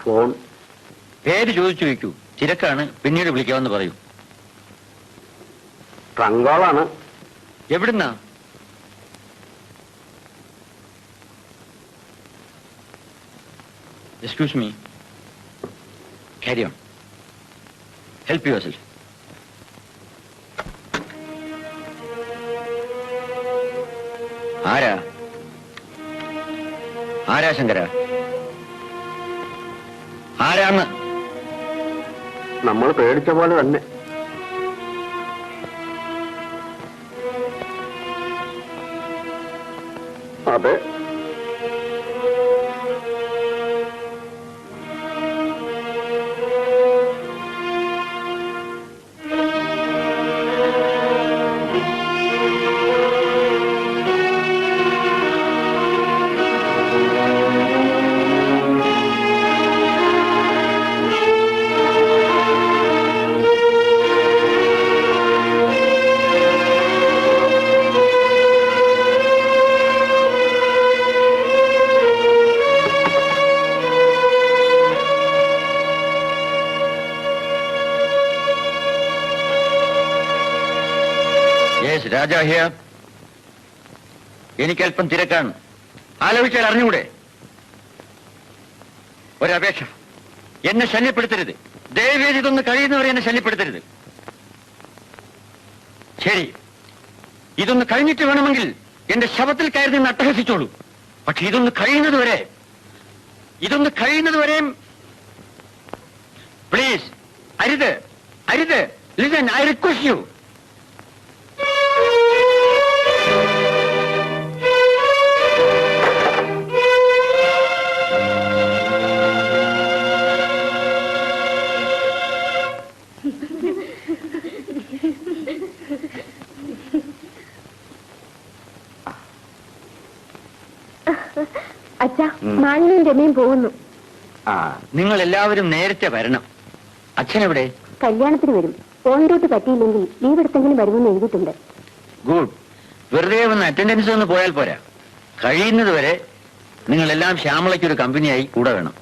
Phone. പേര് ചോദിച്ചു വയ്ക്കൂ. തിരക്കാണ്, പിന്നീട് വിളിക്കാമെന്ന് പറയൂ. ട്രങ്കോളാണ്. എവിടുന്നാ? Excuse me. Carry on. Help yourself. ആരാ? ആരാ ശങ്കര? ആരാന്ന്? നമ്മൾ പേടിച്ച പോലെ തന്നെ. അതെ. രാജാ ഹിയർ. എനിക്കല്പം തിരക്കാണ്. ആലോചിച്ചാൽ അറിഞ്ഞുകൂടെ? ഒരപേക്ഷ, എന്നെ ശല്യപ്പെടുത്തരുത്. ദയവേദി ഇതൊന്ന് കഴിയുന്നവരെ എന്നെ ശല്യപ്പെടുത്തരുത്. ശരി, ഇതൊന്ന് കഴിഞ്ഞിട്ട് വേണമെങ്കിൽ എന്റെ ശവത്തിൽ കയറി നിന്ന് അട്ടഹസിച്ചോളൂ. പക്ഷെ ഇതൊന്ന് കഴിയുന്നതുവരെയും പ്ലീസ്, അരുത്, അരുത്. Listen, I request U. അച്ഛാ, മാലിന്യം രമയും പോകുന്നു. നിങ്ങൾ എല്ലാവരും നേരത്തെ വരണം. അച്ഛനെവിടെ? കല്യാണത്തിന് വരും. പോയിന്റ് പറ്റിയില്ലെങ്കിൽ ലീവ് എടുത്തെങ്കിലും വരുമെന്ന് എഴുതിയിട്ടുണ്ട്. ഗുഡ്. വെറുതെ ഒന്ന് അറ്റൻഡൻസ് ഒന്ന് പോയാൽ പോരാ. കഴിയുന്നത് വരെ നിങ്ങളെല്ലാം ശ്യാമളയ്ക്കൊരു കമ്പനിയായി കൂടെ വേണം.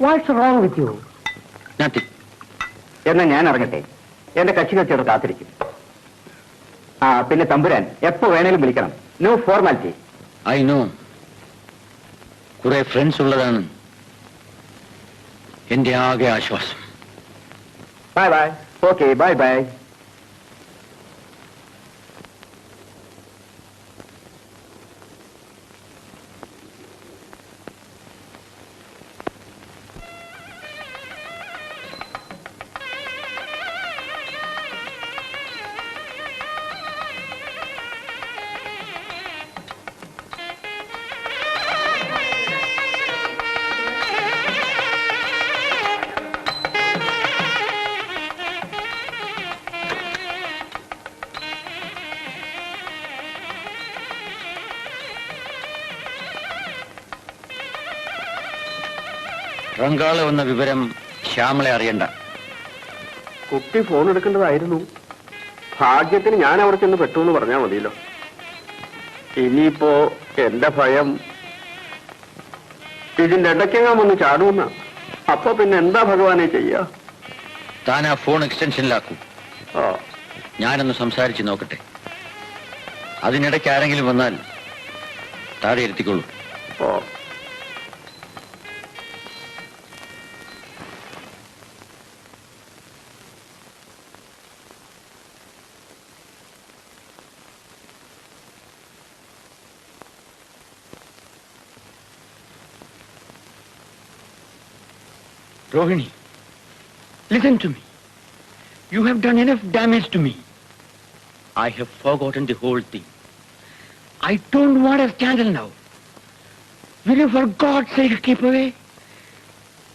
What's wrong with you? Nothing. എന്നാ ഞാൻ ഇറങ്ങട്ടെ. എന്റെ കക്ഷി കച്ചവടം കാത്തിരിക്കും. പിന്നെ തമ്പുരാൻ എപ്പോ വേണേലും വിളിക്കണം. No formality. I know. കുറെ ഫ്രണ്ട്സ് ഉള്ളതാണ് എന്റെ ആകെ ആശ്വാസം. Bye bye. Okay, bye bye. റങ്കാള് വന്ന വിവരം ശ്യാമളെ അറിയണ്ട. കുട്ടി ഫോൺ എടുക്കേണ്ടതായിരുന്നു. ഭാഗ്യത്തിന് ഞാൻ അവിടെ ചെന്ന് പെട്ടു എന്ന് പറഞ്ഞാൽ മതിയല്ലോ. ഇനിയിപ്പോ എന്റെ ഭയം ഇതിന്റെ ഇടയ്ക്കെങ്ങാൻ വന്ന് ചാടുമെന്ന. അപ്പൊ പിന്നെ എന്താ ഭഗവാനെ ചെയ്യാ? താൻ ആ ഫോൺ എക്സ്റ്റൻഷനിലാക്കൂ. ഞാനൊന്ന് സംസാരിച്ച് നോക്കട്ടെ. അതിനിടയ്ക്ക് ആരെങ്കിലും വന്നാൽ താഴെ ഇരുത്തിക്കൊള്ളൂ. Rohini, listen to me. You have done enough damage to me. I have forgotten the whole thing. I don't want a scandal now. Will you, for God's sake, keep away?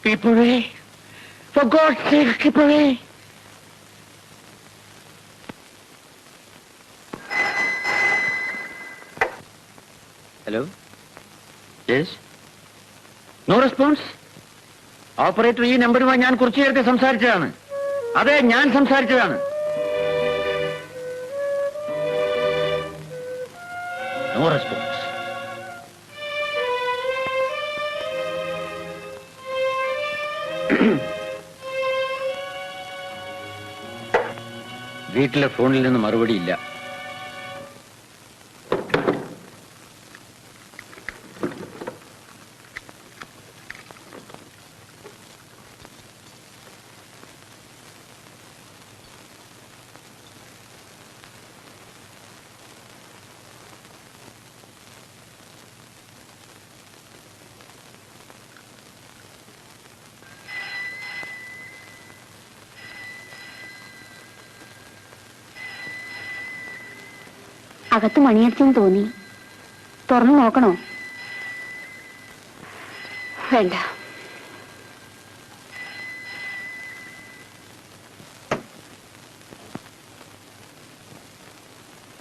Keep away. For God's sake, keep away. Hello? Yes? No response? Operator ഈ നമ്പറുമായി ഞാൻ കുറച്ചു നേരത്തെ സംസാരിച്ചതാണ്. അതെ, ഞാൻ സംസാരിച്ചതാണ്. No response. വീട്ടിലെ ഫോണിൽ നിന്ന് മറുപടിയില്ല. അകത്ത് മണിയടിച്ചെന്ന് തോന്നി. തുറന്നു നോക്കണോ? വേണ്ട.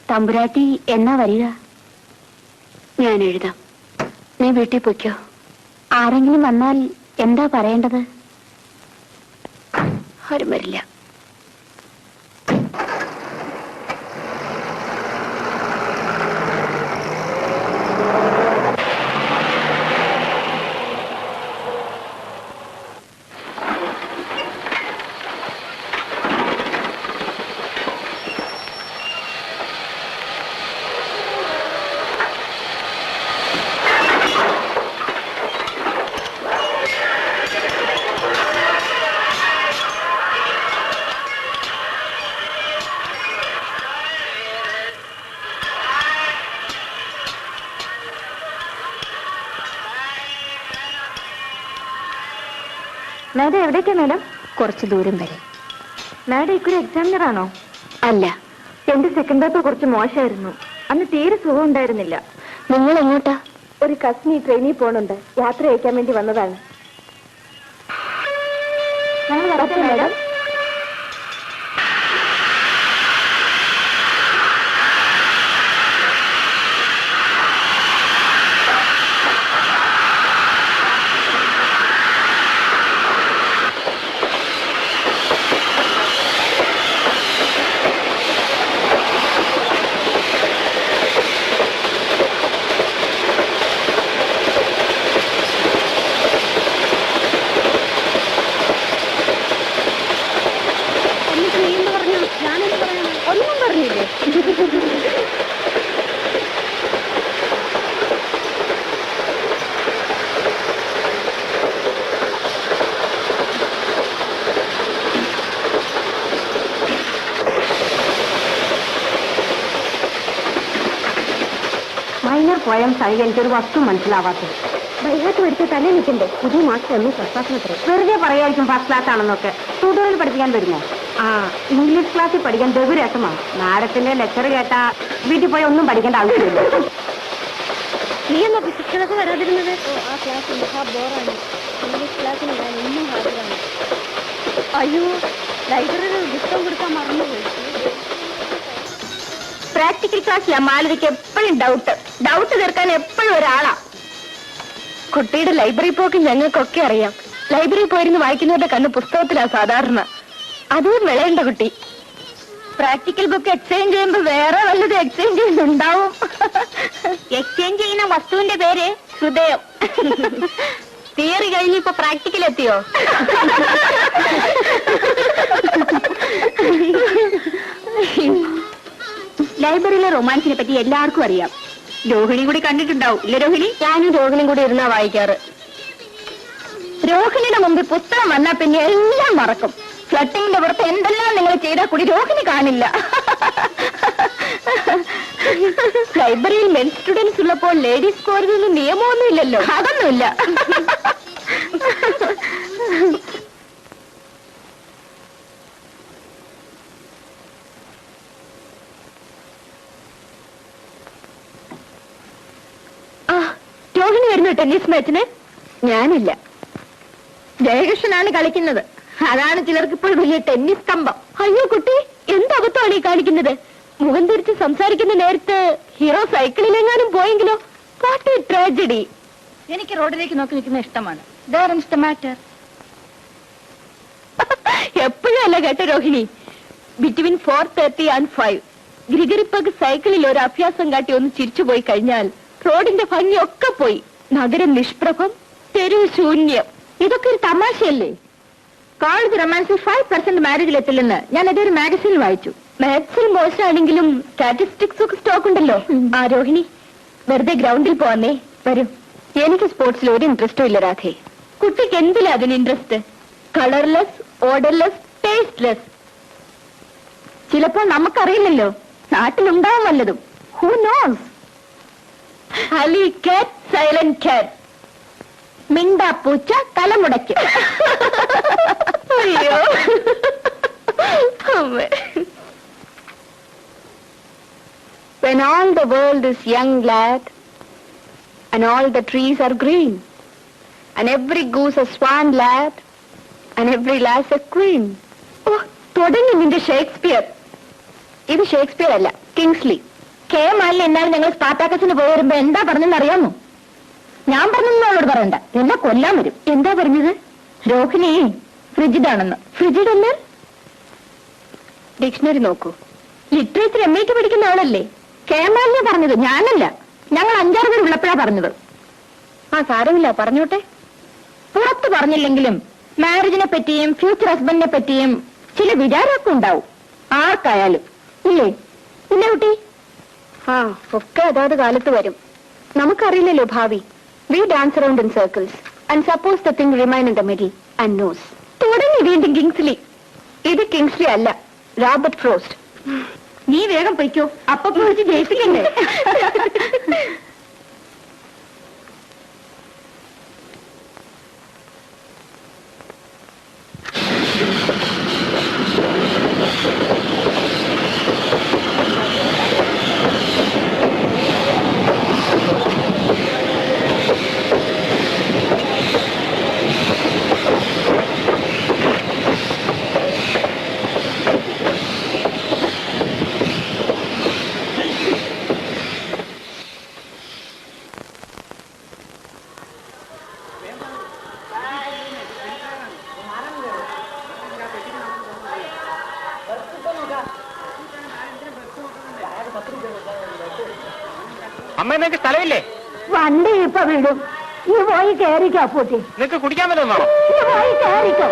തമ്പുരാട്ടി എന്നാ വരിക? ഞാൻ എഴുതാം. നീ വീട്ടിൽ പൊയ്ക്കോ. ആരെങ്കിലും വന്നാൽ എന്താ പറയേണ്ടത്? ആരും വരില്ല. മാഡം എവിടേക്കാ മാഡം? കുറച്ച് ദൂരം വരെ. മാഡം ഇക്കൊരു എക്സാമിനർ ആണോ? അല്ല. എന്റെ സെക്കൻഡ് പേപ്പർ കുറച്ച് മോശമായിരുന്നു. അന്ന് തീരെ സുഖം ഉണ്ടായിരുന്നില്ല. നിങ്ങൾ എങ്ങോട്ടാ? ഒരു കസിന് ട്രെയിനിൽ പോണുണ്ട്. യാത്ര അയക്കാൻ വേണ്ടി വന്നതാണ്. ഞങ്ങൾ വരട്ടെ മാഡം. പോയംസ് ആയി എനിക്കൊരു വസ്തു മനസ്സിലാവാത്തത്. ബൈഹാട്ട് പഠിച്ച തന്നെ നിൽക്കണ്ടേ? പുതിയ മാസം ഒന്നും ഫസ്റ്റ് ക്ലാസ്സിന് വെറുതെ പറയായിരിക്കും ഫസ്റ്റ് ക്ലാസ് ആണെന്നൊക്കെ. ട്യൂട്ടോറിയൽ പഠിപ്പിക്കാൻ വരുമോ? ഇംഗ്ലീഷ് ക്ലാസ്സിൽ പഠിക്കാൻ ബഹുരസമാണ്. മാഡത്തിന്റെ ലെക്ചർ കേട്ടാ വീട്ടിൽ പോയി ഒന്നും പഠിക്കേണ്ട ആവശ്യമില്ല. നീ എന്നാ ഫിസിക്സ് ക്ലാസ് വരാതിരുന്നത്? ആ ക്ലാസ് ബോറാണ്. ഇംഗ്ലീഷ് ക്ലാസ്സിന് ഞാൻ ഇന്നും ഹാജരാണ്. അയ്യോ, ലൈബ്രറിയിൽ പുസ്തകം കൊടുക്കാൻ മറന്നുപോയി. പ്രാക്ടിക്കൽ ക്ലാസ്സിലാ മാലതിക്ക് എപ്പോഴും ഡൗട്ട് തീർക്കാൻ എപ്പോഴും ഒരാളാ. കുട്ടിയുടെ ലൈബ്രറി പോക്ക് ഞങ്ങൾക്കൊക്കെ അറിയാം. ലൈബ്രറി പോയിരുന്ന് വായിക്കുന്നവരുടെ കണ്ണ് പുസ്തകത്തിലാ സാധാരണ. അതും വിളയേണ്ട കുട്ടി. പ്രാക്ടിക്കൽ ബുക്ക് എക്സ്ചേഞ്ച് ചെയ്യുമ്പോ വേറെ വല്ലതും എക്സ്ചേഞ്ച് ചെയ്യുന്നുണ്ടാവും. എക്സ്ചേഞ്ച് ചെയ്യുന്ന വസ്തുവിന്റെ പേര് ഹൃദയം. തിയറി കഴിഞ്ഞ് ഇപ്പൊ പ്രാക്ടിക്കൽ എത്തിയോ? ലൈബ്രറിയിലെ റൊമാൻസിനെ പറ്റി എല്ലാവർക്കും അറിയാം. രോഹിണി കൂടി കണ്ടിട്ടുണ്ടാവും ഇല്ല രോഹിണി? ഞാനും രോഹിണിയും കൂടി ഇരുന്നാ വായിക്കാറ്. രോഹിണിയുടെ മുമ്പിൽ പുസ്തകം വന്നാൽ പിന്നെ എല്ലാം മറക്കും. ഫ്ലട്ടിങ്ങിന്റെ പുറത്ത് എന്തെല്ലാം നിങ്ങൾ ചെയ്താൽ കൂടി രോഹിണി കാണില്ല. ലൈബ്രറിയിൽ മെൻ സ്റ്റുഡൻസ് ഉള്ളപ്പോൾ ലേഡീസ് കോളേജിൽ നിയമമൊന്നും ഇല്ലല്ലോ. അതൊന്നുമില്ല. രോഹിണി വരുന്നു ടെന്നീസ് മാച്ചിന്? ഞാനില്ല. ജയകൃഷ്ണനാണ് കളിക്കുന്നത്. അതാണ് ചിലർക്ക് ഇപ്പോൾ വലിയ ടെന്നീസ് കമ്പം. അയ്യോ കുട്ടി, എന്തബദ്ധമാണ് ഈ കാണിക്കുന്നത്? മുഖം തിരിച്ച് സംസാരിക്കുന്ന നേരത്ത് ഹീറോ സൈക്കിളിലെങ്ങാനും പോയെങ്കിലോ? What a tragedy. എനിക്ക് റോഡിലേക്ക് നോക്കി നിൽക്കുന്ന ഇഷ്ടമാണ്. There is the matter. വെറുതെയല്ല കേട്ടോ രോഹിണി. ബിറ്റ്വീൻ 4:30 and 5 ഗ്രിഗറിപ്പക്ക് സൈക്കിളിൽ ഒരു അഭ്യാസം കാട്ടി ഒന്ന് ചിരിച്ചുപോയി കഴിഞ്ഞാൽ റോഡിന്റെ ഭംഗിയൊക്കെ പോയി. നഗരം നിഷ്പ്രഭം, തെരുവ് ശൂന്യം. ഇതൊക്കെ ഒരു തമാശയല്ലേ? കോളേജ് റൊമാൻസിൽ 5% മാരേജിലെത്തില്ലെന്ന് ഞാൻ അതൊരു മാഗസിനിൽ വായിച്ചു. മാത്സിൽ മോശമാണെങ്കിലും സ്റ്റാറ്റിസ്റ്റിക്സ് ഒക്കെ സ്റ്റോക്ക് ഉണ്ടല്ലോ. ആ രോഹിണി, വെറുതെ ഗ്രൗണ്ടിൽ പോവാന്നേ. വരും. എനിക്ക് സ്പോർട്സിൽ ഒരു ഇൻട്രസ്റ്റും ഇല്ല രാധേ. കുട്ടിക്ക് എന്തിലാ അതിന് ഇൻട്രസ്റ്റ്? Colourless, odourless, tasteless. ചിലപ്പോൾ നമുക്കറിയില്ലല്ലോ, നാട്ടിലുണ്ടാവും വല്ലതും. Who knows? ഹലി കാറ്റ്, സൈലന്റ് കാറ്റ്, മിണ്ടാ പൂച്ച തലമുടയ്ക്ക്. അയ്യോ When all the world is young, lad, and all the trees are green, and every goose a swan, lad, and every lass a queen. Oh, തുടങ്ങി നിന്റെ Shakespeare. ഇത് ഷേക്സ്പിയർ അല്ല, കിങ്സ്ലി. കെ മാലിൽ എന്നാൽ ഞങ്ങൾ സ്പാർട്ടാക്കസിന് പോയി വരുമ്പോ എന്താ പറഞ്ഞെന്ന് അറിയാമോ? ഞാൻ പറഞ്ഞെന്ന് അവളോട് പറയണ്ട, എന്നെ കൊല്ലാൻ വരും. എന്താ പറഞ്ഞത്? രോഹിണി ഫ്രിജിഡാണെന്ന്. ഫ്രിജിഡ് എന്നാൽ? ഡിക്ഷണറി നോക്കൂ. ലിറ്ററേച്ചർ MA പഠിക്കുന്ന ആളല്ലേ? കെ മാലിനെ പറഞ്ഞത്, ഞാനല്ല. ഞങ്ങൾ 5-6 പേർ ഉള്ളപ്പോഴാ പറഞ്ഞത്. ആ സാരമില്ല, പറഞ്ഞോട്ടെ. പുറത്ത് പറഞ്ഞില്ലെങ്കിലും മാരേജിനെ പറ്റിയും ഫ്യൂച്ചർ ഹസ്ബൻഡിനെ പറ്റിയും ചില വിചാരമൊക്കെ ഉണ്ടാവും ആർക്കായാലും, ഇല്ലേ? ഇല്ല കുട്ടി? ആ, ഒക്കെ അതാത് കാലത്ത് വരും. നമുക്കറിയില്ലല്ലോ ഭാവി. We dance around in circles and suppose the thing remain in the middle and knows. തുടങ്ങി വീണ്ടും കിങ്സ്ലി. ഇത് കിങ്സ്ലി അല്ല, റോബർട്ട് ഫ്രോസ്റ്റ്. നീ വേഗം പൊയ്ക്കോ, അപ്പൊ വെച്ച് ജയിപ്പിക്കണ്ടേ? അമ്മ, നിനക്ക് സ്ഥലമില്ലേ? വണ്ടി ഇപ്പൊ വിടും. നീ പോയി കയറിക്കോ. പൂട്ടി നിനക്ക് കുടിക്കാൻ വല്ലതും വേണോ? നീ പോയി കയറിക്കോ.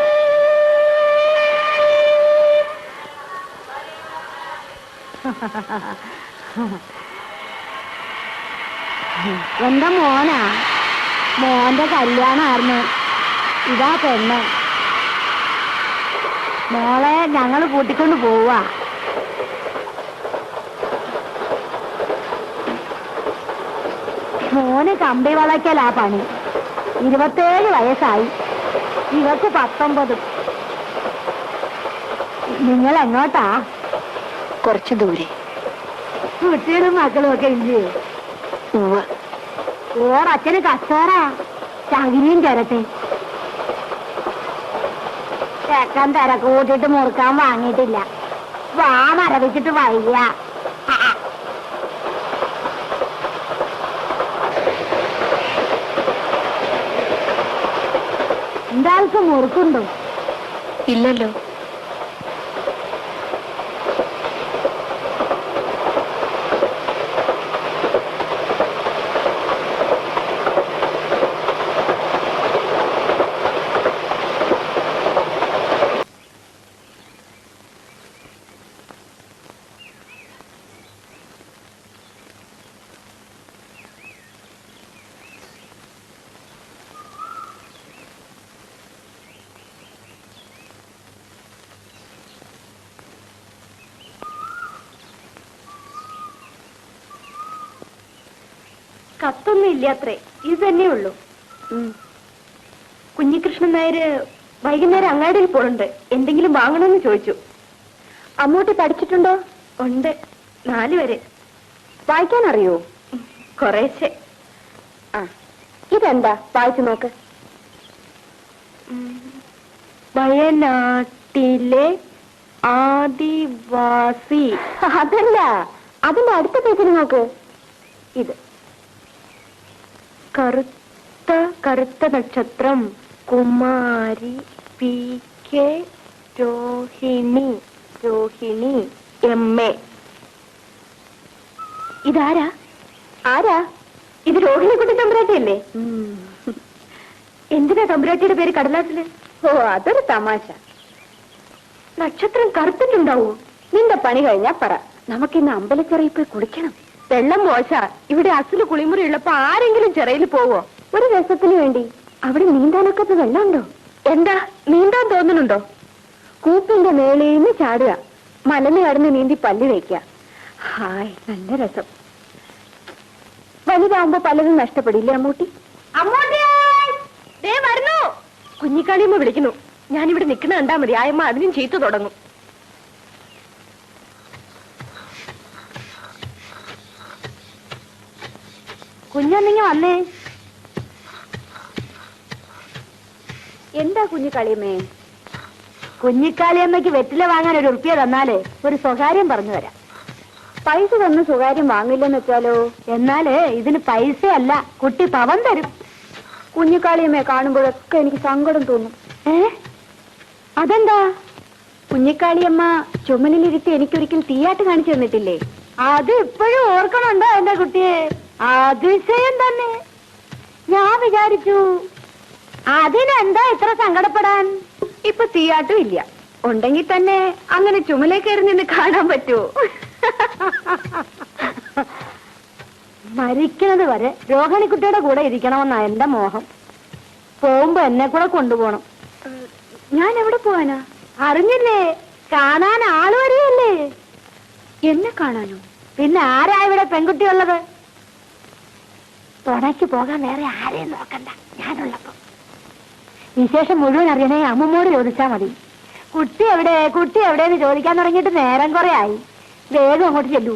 എന്റെ മോനാ, മോന്റെ കല്യാണമായിരുന്നു. ഇതാ പെണ്ണ്. മോളെ ഞങ്ങള് കൂട്ടിക്കൊണ്ട് പോവാ. മോന് കമ്പി വളയ്ക്കലാ പണി. 27 വയസ്സായി, ഇവക്ക് 19. നിങ്ങൾ എങ്ങോട്ടാ? കുറച്ചു ദൂരെ. കുട്ടികളും മക്കളും ഒക്കെ ഇല്ലേ? ഓറച്ഛന് കച്ചോറാ, ചകിരിയും ചിരട്ടെ. ചെക്കൻ തിരക്ക് കൂട്ടിട്ട് മുറുക്കാൻ വാങ്ങിയിട്ടില്ല. വാ മരവിച്ചിട്ട് വയ്യ. എന്താൾക്ക് മുറുക്കുണ്ടോ? ഇല്ലല്ലോ. കത്തൊന്നും ഇല്ലാത്രേ, ഇത് തന്നെ ഉള്ളൂ. കുഞ്ഞികൃഷ്ണൻ നായര് വൈകുന്നേരം അങ്ങാടിയിൽ പോണുണ്ട്. എന്തെങ്കിലും വാങ്ങണമെന്ന് ചോദിച്ചു. അമ്മൂട്ടി പഠിച്ചിട്ടുണ്ടോ? ഉണ്ട്, 4 വരെ. വായിക്കാൻ അറിയോ? കുറേശ്ശെ. ആ, ഇതെന്താ? വായിച്ചു നോക്ക്. വയനാട്ടിലെ ആദിവാസി. അതല്ല, അതിന്റെ അടുത്ത പേജിൽ നോക്ക്. ഇത് കറുത്ത കറുത്ത നക്ഷത്രം, കുമാരി, PK, രോഹിണി രോഹിണി എമ്മേ. ഇതാരാ? ആരാ ഇത്? രോഹിണിക്കുട്ടി തമ്പുരാട്ടിയല്ലേ? എന്തിനാ തമ്പുരാട്ടിയുടെ പേര് കടലാസില്? ഓ, അതൊരു തമാശ. നക്ഷത്രം കറുത്തിട്ടുണ്ടാവോ? നിന്റെ പണി കഴിഞ്ഞാ പറ. നമുക്കിന്ന് അമ്പലച്ചിറയിൽ പോയി കുളിക്കണം. വെള്ളം മോശ. ഇവിടെ അസല് കുളിമുറി ഉള്ളപ്പോ ആരെങ്കിലും ചിറയിൽ പോവോ? ഒരു രസത്തിന് വേണ്ടി. അവിടെ നീന്താനൊക്കെ വെള്ളമുണ്ടോ? എന്താ നീന്താൻ തോന്നുന്നുണ്ടോ? കൂപ്പിന്റെ മേളീന്ന് ചാടുക, മലന്ന് കടന്ന് നീന്തി പല്ല് വയ്ക്കുക. ഹായ്, നല്ല രസം. വലുതാവുമ്പോ പലതും നഷ്ടപ്പെടില്ലേ അമ്മൂട്ടി? വരുന്നു. കുഞ്ഞിക്കാളിയമ്മ വിളിക്കുന്നു. ഞാനിവിടെ നിൽക്കുന്ന കണ്ടാ മതി, ആയമ്മ അതിനും ചീത്തു തുടങ്ങും. കുഞ്ഞൊന്നിങ്ങ വന്നേ. എന്താ കുഞ്ഞിക്കാളിയമ്മേ? കുഞ്ഞിക്കാളിയമ്മയ്ക്ക് വെറ്റില വാങ്ങാൻ ഒരു ഉറുപ്പിക തന്നാലേ ഒരു സ്വകാര്യം പറഞ്ഞു തരാം. പൈസ തന്ന് സ്വകാര്യം വാങ്ങില്ലെന്ന് വെച്ചാലോ? എന്നാലേ ഇതിന് പൈസയല്ല, കുട്ടി പവൻ തരും. കുഞ്ഞിക്കാളിയമ്മയെ കാണുമ്പോഴൊക്കെ എനിക്ക് സങ്കടം തോന്നും. അതെന്താ? കുഞ്ഞിക്കാളിയമ്മ ചുമലിലിരുത്തി എനിക്കൊരിക്കൽ തീയാട്ട് കാണിച്ചു തന്നിട്ടില്ലേ? അത് ഇപ്പോഴും ഓർക്കണുണ്ടോ എന്റെ കുട്ടിയെ? അതിശയം തന്നെ. ഞാൻ വിചാരിച്ചു അതിനെന്താ ഇത്ര സങ്കടപ്പെടാൻ? ഇപ്പൊ തീയാട്ടും ഇല്ല. ഉണ്ടെങ്കിൽ തന്നെ അങ്ങനെ ചുമലേ കയറി നിന്ന് കാണാൻ പറ്റുമോ? മരിക്കുന്നത് വരെ രോഹിണിക്കുട്ടിയുടെ കൂടെ ഇരിക്കണമെന്നാ എന്റെ മോഹം. പോകുമ്പോ എന്നെ കൂടെ കൊണ്ടുപോകണം. ഞാൻ എവിടെ പോവാനാ? അറിഞ്ഞില്ലേ? കാണാൻ ആള് വരികയല്ലേ. എന്നെ കാണാനോ? പിന്നെ ആരാ ഇവിടെ പെൺകുട്ടിയുള്ളത്? തുണയ്ക്ക് പോകാൻ വേറെ ആരെയും നോക്കണ്ട, ഞാനുള്ളപ്പോ. വിശേഷം മുഴുവൻ അറിയണേ അമ്മമ്മോട് ചോദിച്ചാ മതി. കുട്ടി എവിടെ, കുട്ടി എവിടെയെന്ന് ചോദിക്കാൻ തുടങ്ങിയിട്ട് നേരം കുറെ ആയി. വേഗം അങ്ങോട്ട് ചെല്ലൂ.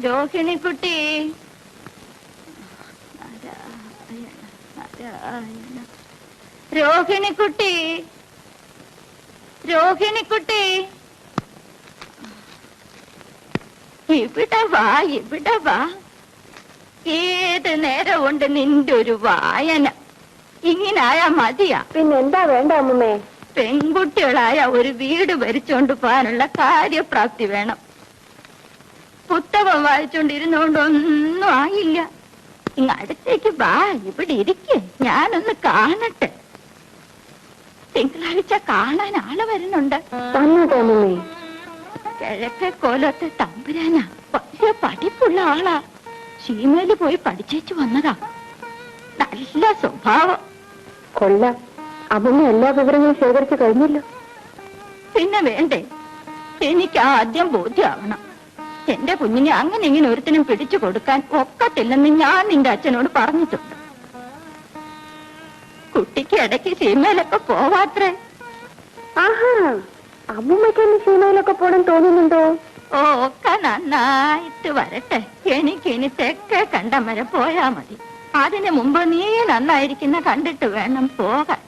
രോഹിണിക്കുട്ടി, രോഹിണിക്കുട്ടി, രോഹിണിക്കുട്ടി, ഇവിടെ വാ, ഇവിടെ വാ. ഏത് നേരം കൊണ്ട് നിന്റെ ഒരു വായന. ഇങ്ങനായാ മതിയാ? പിന്നെന്താ വേണ്ട അമ്മേ? പെൺകുട്ടികളായ ഒരു വീട് ഭരിച്ചോണ്ട് പോകാനുള്ള കാര്യപ്രാപ്തി വേണം. പുസ്തകം വായിച്ചോണ്ടിരുന്നോണ്ടൊന്നും ആയില്ല. ഇങ്ങ അടുത്തേക്ക് വാ, ഇവിടെ ഇരിക്കേ, ഞാനൊന്ന് കാണട്ടെ. തിങ്കളാഴ്ച കാണാൻ ആള് വരുന്നുണ്ട്. കിഴക്കേ കോലത്തെ തമ്പുരാനാ. പക്ഷെ പഠിപ്പുള്ള ആളാ. സീമയില് പോയി പഠിച്ചേച്ചു വന്നതാ. നല്ല സ്വഭാവം. കൊള്ളാം. അമ്മ എല്ലാ വിവരങ്ങളും ശേഖരിച്ചു കഴിഞ്ഞല്ലോ. പിന്നെ വേണ്ടേ? എനിക്ക് ആദ്യം ബോധ്യമാവണം. എന്റെ കുഞ്ഞിനെ അങ്ങനെ ഇങ്ങനെ ഒരുത്തിനും പിടിച്ചു കൊടുക്കാൻ ഒക്കത്തില്ലെന്ന് ഞാൻ നിന്റെ അച്ഛനോട് പറഞ്ഞിട്ടുണ്ട്. കുട്ടിക്ക് ഇടയ്ക്ക് സീമയിലൊക്കെ പോവാത്രേ. ആഹാ, അമ്മൂമ്മയ്ക്കൊന്ന് സീമയിലൊക്കെ പോടാൻ തോന്നുന്നുണ്ടോ? ഓ, ഒക്കെ നന്നായിട്ട് വരട്ടെ. എനിക്കിനി തെക്കേ കണ്ടം വരെ പോയാ മതി. അതിനു മുമ്പ് നീ നന്നായിരിക്കുന്ന കണ്ടിട്ട് വേണം പോകാൻ.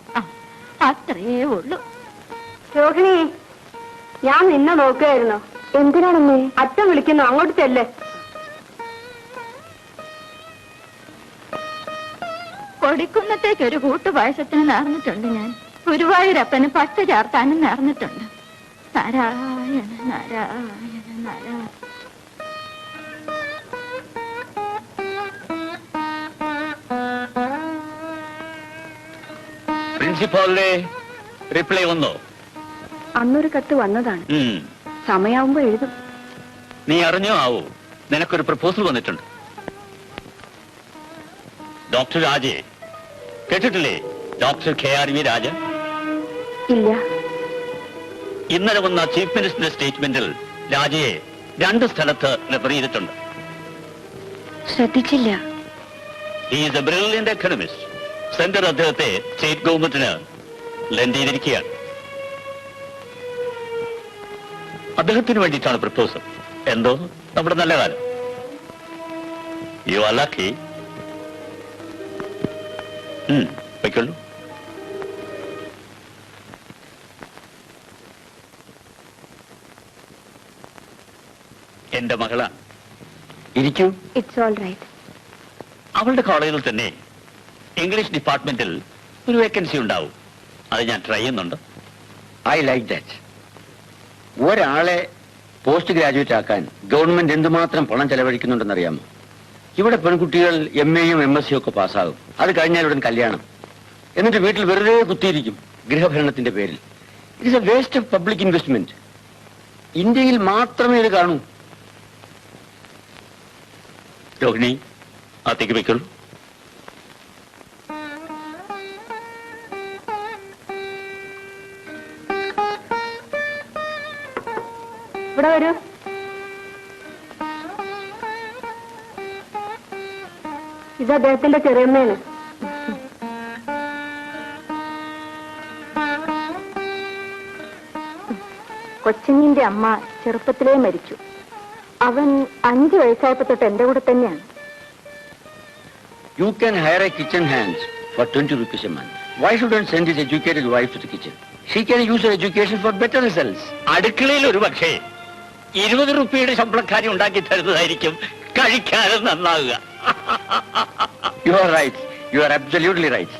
അത്രേ ഉള്ളൂ. രോഹിണി, ഞാൻ നിന്നെ നോക്കുകയായിരുന്നു. എന്തിനാണെന്നേ? അച്ഛൻ വിളിക്കുന്നു, അങ്ങോട്ട് ചെല്ലേ. കൊടിക്കുന്നത്തേക്ക് ഒരു കൂട്ടുപായസത്തിന് നേർന്നിട്ടുണ്ട് ഞാൻ. ഗുരുവായൂരപ്പന് പച്ച ചേർത്താനും നേർന്നിട്ടുണ്ട്. നാരായണ നാരായണ നാരായണ. പ്രിൻസിപ്പാളിന്റെ റിപ്ലൈ വന്നോ? അന്നൊരു കത്ത് വന്നതാണ്. സമയാവുമ്പോ എഴുതും. നീ അറിഞ്ഞോ ആവോ? നിനക്കൊരു പ്രപ്പോസൽ വന്നിട്ടുണ്ട്. ഡോക്ടർ രാജെ കേട്ടിട്ടില്ലേ? ഡോക്ടർ KRV രാജ. ഇല്ല. ഇന്നലെ വന്ന ചീഫ് മിനിസ്റ്ററുടെ സ്റ്റേറ്റ്മെന്റിൽ രാജയെ 2 സ്ഥലത്ത് റെഫർ ചെയ്തിട്ടുണ്ട്. ശ്രദ്ധിച്ചില്ല. He is a brilliant economist. Centre അദ്ദേഹത്തെ സ്റ്റേറ്റ് ഗവൺമെന്റിന് ലെൻഡ് ചെയ്തിരിക്കുകയാണ്. അദ്ദേഹത്തിന് വേണ്ടിയിട്ടാണ് പ്രപ്പോസൽ. എന്തോ നമ്മുടെ നല്ല കാലം. You are lucky. വയ്ക്കുള്ളൂ. എന്റെ മകളാ. ഇരിക്കൂ. It's all right. അവളുടെ കോളേജിൽ തന്നെ ഇംഗ്ലീഷ് ഡിപ്പാർട്ട്മെന്റിൽ ഒരു വേക്കൻസി ഉണ്ടാവും. അത് ഞാൻ ട്രൈ ചെയ്യുന്നുണ്ട്. I like that. ഒരാളെ പോസ്റ്റ് ഗ്രാജുവേറ്റ് ആക്കാൻ ഗവൺമെന്റ് എന്തുമാത്രം പണം ചെലവഴിക്കുന്നുണ്ടെന്നറിയാമോ? ഇവിടെ പെൺകുട്ടികൾ MA-യും MSc ഒക്കെ പാസ്സാകും. അത് കഴിഞ്ഞാൽ ഉടൻ കല്യാണം. എന്നിട്ട് വീട്ടിൽ വെറുതെ കുത്തിയിരിക്കും ഗൃഹഭരണത്തിന്റെ പേരിൽ. It is A waste of public investment. ഇന്ത്യയിൽ മാത്രമേ ഇത് കാണൂ. രോഹിണി, അകത്തേക്ക് വെക്കുള്ളൂ. ഇവിടെ വരൂ. ഇത് അദ്ദേഹത്തിന്റെ ചെറിയമ്മയാണ്. കൊച്ചിനിന്റെ അമ്മ ചെറുപ്പത്തിലേ മരിച്ചു. അവൻ 5 വയസ്സായപ്പോ തൊട്ട് എന്റെ കൂടെ തന്നെയാണ്. You can hire a kitchen hands for 20 rupees a month. Why shouldn't send his educated wife to the kitchen? She can use her education for better results. അടുക്കളയിൽ ഒരു പക്ഷേ 20 രൂപയുടെ ശമ്പളക്കാരി ഉണ്ടാക്കി തരുന്നതായിരിക്കും കഴിക്കാനും നന്നാവുക. You are right. You are absolutely right.